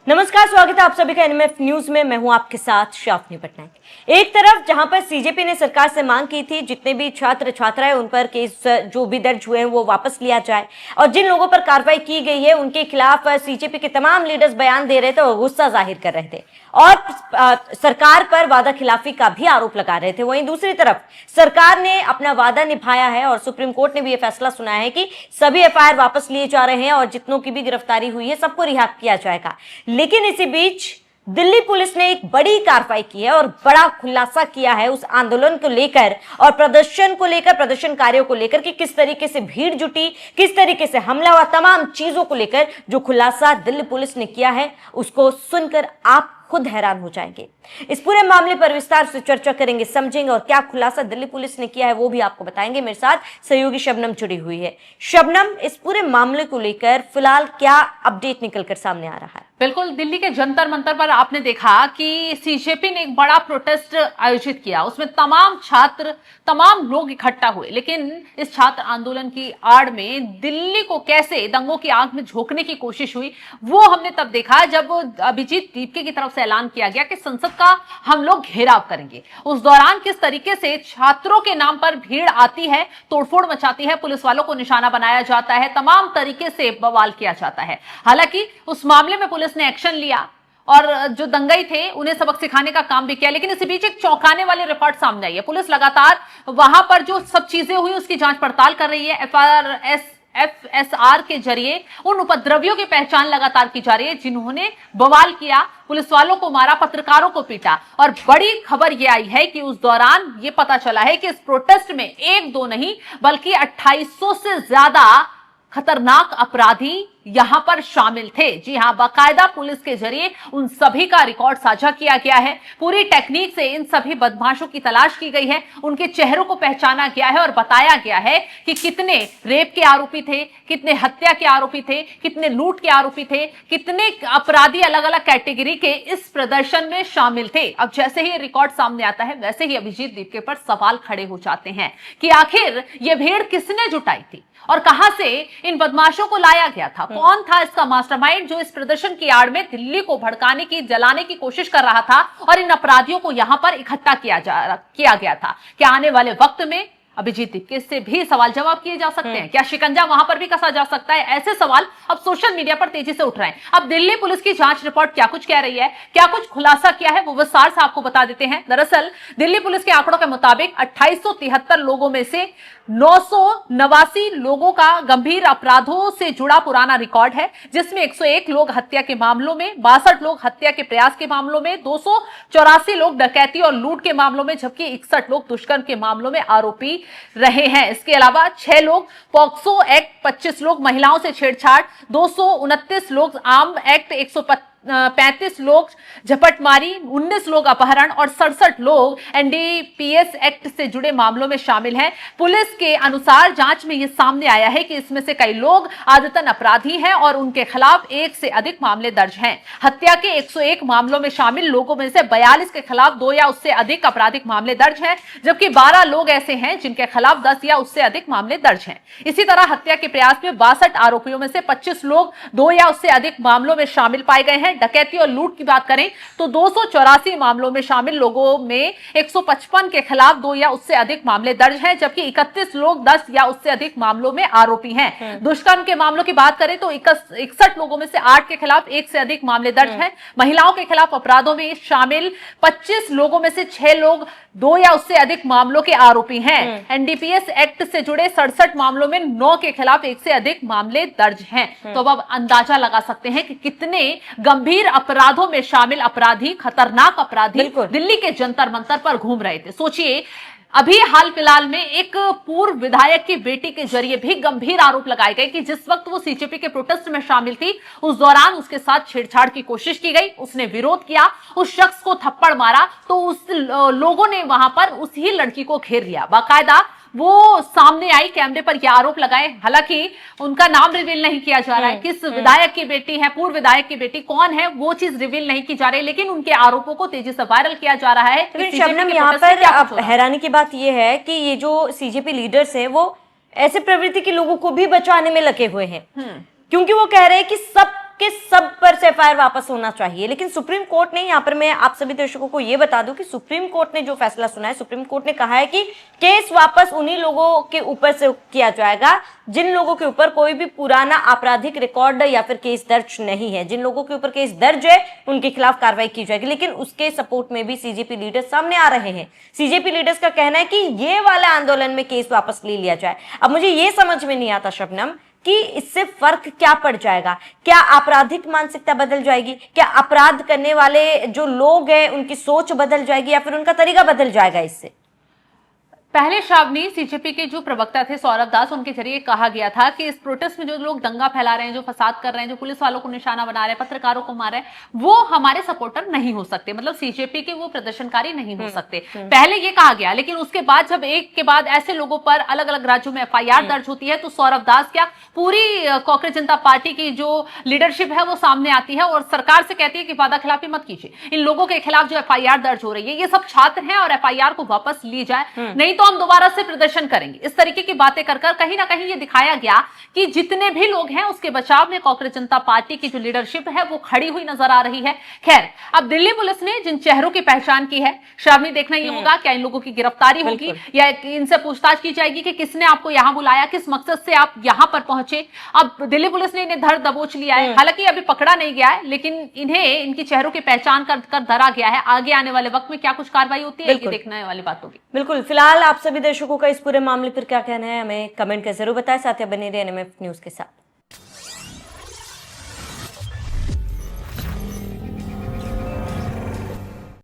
नमस्कार, स्वागत है आप सभी का एनएमएफ न्यूज में। मैं हूं आपके साथ शाफनी पटनायक। एक तरफ जहां पर सीजेपी ने सरकार से मांग की थी जितने भी छात्र छात्राएं उन पर केस जो भी दर्ज हुए हैं वो वापस लिया जाए, और जिन लोगों पर कार्रवाई की गई है उनके खिलाफ सीजेपी के तमाम लीडर्स बयान दे रहे थे और गुस्सा जाहिर कर रहे थे और सरकार पर वादा खिलाफी का भी आरोप लगा रहे थे। वहीं दूसरी तरफ सरकार ने अपना वादा निभाया है और सुप्रीम कोर्ट ने भी यह फैसला सुनाया है कि सभी एफआईआर वापस लिए जा रहे हैं और जितनों की भी गिरफ्तारी हुई है सबको रिहा किया जाएगा। लेकिन इसी बीच दिल्ली पुलिस ने एक बड़ी कार्रवाई की है और बड़ा खुलासा किया है उस आंदोलन को लेकर और प्रदर्शन को लेकर, प्रदर्शनकारियों को लेकर कि किस तरीके से भीड़ जुटी, किस तरीके से हमला हुआ, तमाम चीजों को लेकर जो खुलासा दिल्ली पुलिस ने किया है उसको सुनकर आप खुद हैरान हो जाएंगे। इस पूरे मामले पर विस्तार से चर्चा करेंगे, समझेंगे और क्या खुलासा दिल्ली पुलिस ने किया है वो भी आपको बताएंगे। मेरे साथ सहयोगी शबनम जुड़ी हुई है। शबनम, इस पूरे मामले को लेकर फिलहाल क्या अपडेट निकलकर सामने आ रहा है? बिल्कुल, दिल्ली के जंतर मंतर पर आपने देखा कि सीजेपी ने एक बड़ा प्रोटेस्ट आयोजित किया। उसमें तमाम छात्र, तमाम लोग इकट्ठा हुए, लेकिन इस छात्र आंदोलन की आड़ में दिल्ली को कैसे दंगों की आग में झोंकने की कोशिश हुई वो हमने तब देखा जब अभिजीत दीपके की तरफ से ऐलान किया गया कि संसद का हम लोग घेराव करेंगे। उस दौरान किस तरीके से छात्रों के नाम पर भीड़ आती है, तोड़फोड़ मचाती है, पुलिस वालों को निशाना बनाया जाता है, तमाम तरीके से बवाल किया जाता है। हालांकि उस मामले में पुलिस ने एक्शन लिया और जो दंगई थे उन्हें सबक सिखाने का काम भी किया, लेकिन इसी बीच एक चौंकाने वाली रिपोर्ट सामने आई है। पुलिस लगातार वहां पर जो सब चीजें हुई उसकी जांच पड़ताल कर रही है। एफएसआर के जरिए उन उपद्रवियों की पहचान लगातार की जा रही है जिन्होंने बवाल किया, पुलिस वालों को मारा, पत्रकारों को पीटा। और बड़ी खबर यह आई है कि उस दौरान यह पता चला है कि इस प्रोटेस्ट में एक दो नहीं बल्कि 2800 से ज्यादा खतरनाक अपराधी यहां पर शामिल थे। जी हां, बाकायदा पुलिस के जरिए उन सभी का रिकॉर्ड साझा किया गया है। पूरी टेक्निक से इन सभी बदमाशों की तलाश की गई है, उनके चेहरों को पहचाना गया है और बताया गया है कि कितने रेप के आरोपी थे, कितने हत्या के आरोपी थे, कितने लूट के आरोपी थे, कितने अपराधी अलग अलग कैटेगरी के इस प्रदर्शन में शामिल थे। अब जैसे ही रिकॉर्ड सामने आता है वैसे ही अभिजीत दीपके पर सवाल खड़े हो जाते हैं कि आखिर यह भीड़ किसने जुटाई थी और कहां से इन बदमाशों को लाया गया था? कौन था इसका मास्टरमाइंड जो इस प्रदर्शन की आड़ में दिल्ली को भड़काने की, जलाने की कोशिश कर रहा था और इन अपराधियों को यहां पर इकट्ठा किया गया था? क्या आने वाले वक्त में अभिजीत दीपके से भी सवाल जवाब किए जा सकते हैं? क्या शिकंजा वहां पर भी कसा जा सकता है? ऐसे सवाल अब सोशल मीडिया पर तेजी से उठ रहे हैं। अब दिल्ली पुलिस की जांच रिपोर्ट क्या कुछ कह रही है, क्या कुछ खुलासा किया है, वो विस्तार से आपको बता देते हैं। दरअसल दिल्ली पुलिस के आंकड़ों के मुताबिक 2873 लोगों में से 989 लोगों का गंभीर अपराधों से जुड़ा पुराना रिकॉर्ड है, जिसमें 101 लोग हत्या के मामलों में, 62 लोग हत्या के प्रयास के मामलों में, 284 लोग डकैती और लूट के मामलों में, जबकि 61 लोग दुष्कर्म के मामलों में आरोपी रहे हैं। इसके अलावा 6 लोग पॉक्सो एक्ट, 25 लोग महिलाओं से छेड़छाड़, 229 लोग आर्म एक्ट, 135 लोग झपटमारी, 19 लोग अपहरण और 67 लोग एनडीपीएस एक्ट से जुड़े मामलों में शामिल हैं। पुलिस के अनुसार जांच में यह सामने आया है कि इसमें से कई लोग आदतन अपराधी हैं और उनके खिलाफ 1 से अधिक मामले दर्ज हैं। हत्या के 101 मामलों में शामिल लोगों में से 42 के खिलाफ 2 या उससे अधिक आपराधिक मामले दर्ज हैं, जबकि 12 लोग ऐसे हैं जिनके खिलाफ 10 या उससे अधिक मामले दर्ज हैं। इसी तरह हत्या के प्रयास में 62 आरोपियों में से 25 लोग 2 या उससे अधिक मामलों में शामिल पाए गए हैं। डकैती और लूट की बात करें तो 284 मामलों में शामिल लोगों में 155 के खिलाफ 2 या उससे अधिक मामले दर्ज हैं, जबकि 31 लोग 10 या उससे अधिक मामलों में आरोपी हैं। दुष्कर्म के मामलों की बात करें तो 61 लोगों में से 8 के खिलाफ 1 से अधिक मामले दर्ज हैं। महिलाओं के खिलाफ अपराधों में शामिल 25 लोगों में से 6 लोग 2 या उससे अधिक मामलों के आरोपी हैं। एनडीपीएस एक्ट से जुड़े 67 मामलों में 9 के खिलाफ 1 से अधिक मामले दर्ज हैं। तो अब आप अंदाजा लगा सकते हैं कि कितने गंभीर अपराधों में शामिल अपराधी, खतरनाक अपराधी दिल्ली के जंतर मंतर पर घूम रहे थे। सोचिए, अभी हाल फिलहाल में एक पूर्व विधायक की बेटी के जरिए भी गंभीर आरोप लगाए गए कि जिस वक्त वो सीजेपी के प्रोटेस्ट में शामिल थी उस दौरान उसके साथ छेड़छाड़ की कोशिश की गई, उसने विरोध किया, उस शख्स को थप्पड़ मारा तो उस लोगों ने वहां पर उसी लड़की को घेर लिया। बाकायदा वो सामने आई, कैमरे पर यह आरोप लगाए। हालांकि उनका नाम रिवील नहीं किया जा रहा है, किस विधायक की बेटी है, पूर्व विधायक की बेटी कौन है, वो चीज रिवील नहीं की जा रही, लेकिन उनके आरोपों को तेजी से वायरल किया जा रहा है। शबनम, यहाँ पर हैरानी की बात यह है कि ये जो सीजेपी लीडर्स हैं वो ऐसे प्रवृत्ति के लोगों को भी बचाने में लगे हुए हैं, क्योंकि वो कह रहे हैं कि सब किस सब पर से एफआईआर वापस होना चाहिए। लेकिन सुप्रीम कोर्ट ने, यहाँ पर मैं आप सभी दर्शकों को यह बता दूं कि सुप्रीम कोर्ट ने जो फैसला सुना है, सुप्रीम कोर्ट ने कहा है कि केस वापस उन्हीं लोगों के ऊपर से किया जाएगा जिन लोगों के ऊपर कोई भी पुराना आपराधिक रिकॉर्ड या फिर केस दर्ज नहीं है। जिन लोगों के ऊपर केस दर्ज है उनके खिलाफ कार्रवाई की जाएगी। लेकिन उसके सपोर्ट में भी सीजेपी लीडर्स सामने आ रहे हैं। सीजेपी लीडर्स का कहना है कि ये वाला आंदोलन में केस वापस ले लिया जाए। अब मुझे ये समझ में नहीं आता शबनम कि इससे फर्क क्या पड़ जाएगा। क्या आपराधिक मानसिकता बदल जाएगी? क्या अपराध करने वाले जो लोग हैं उनकी सोच बदल जाएगी या फिर उनका तरीका बदल जाएगा इससे? पहले श्रावणी, सीजेपी के जो प्रवक्ता थे सौरभ दास, उनके जरिए कहा गया था कि इस प्रोटेस्ट में जो लोग दंगा फैला रहे हैं, जो फसाद कर रहे हैं, जो पुलिस वालों को निशाना बना रहे हैं, पत्रकारों को मार रहे हैं, वो हमारे सपोर्टर नहीं हो सकते, मतलब सीजेपी के वो प्रदर्शनकारी नहीं हो सकते। पहले ये कहा गया। लेकिन उसके बाद जब एक के बाद ऐसे लोगों पर अलग अलग राज्यों में एफआईआर दर्ज होती है तो सौरभ दास क्या, पूरी कांग्रेस जनता पार्टी की जो लीडरशिप है वो सामने आती है और सरकार से कहती है कि वादा खिलाफी मत कीजिए। इन लोगों के खिलाफ जो एफआईआर दर्ज हो रही है ये सब छात्र हैं और एफआईआर को वापस ली जाए, नहीं तो हम दोबारा से प्रदर्शन करेंगे। इस तरीके की बातें कर कहीं ना कहीं ये दिखाया गया कि जितने भी लोग हैं उसके बचाव में कांग्रेस जनता पार्टी की जो लीडरशिप है वो खड़ी हुई नजर आ रही है। खैर, अब दिल्ली पुलिस ने जिन चेहरों की पहचान की है, श्रावणी, देखना ये होगा क्या इन लोगों की गिरफ्तारी होगी या इनसे पूछताछ की जाएगी कि किसने आपको यहां बुलाया, किस मकसद से आप यहां पर पहुंचे। अब दिल्ली पुलिस ने इन्हें धर दबोच लिया है, हालांकि अभी पकड़ा नहीं गया है, लेकिन इन्हें इनकी चेहरों की पहचान कर धरा गया है। आगे आने वाले वक्त में क्या कुछ कार्रवाई होती है ये देखने वाली बात होगी। बिल्कुल। फिलहाल आप सभी दर्शकों का इस पूरे मामले पर क्या कहना है हमें कमेंट कर जरूर बताएं। साथ ही बने रहिए एनएमएफ न्यूज के साथ।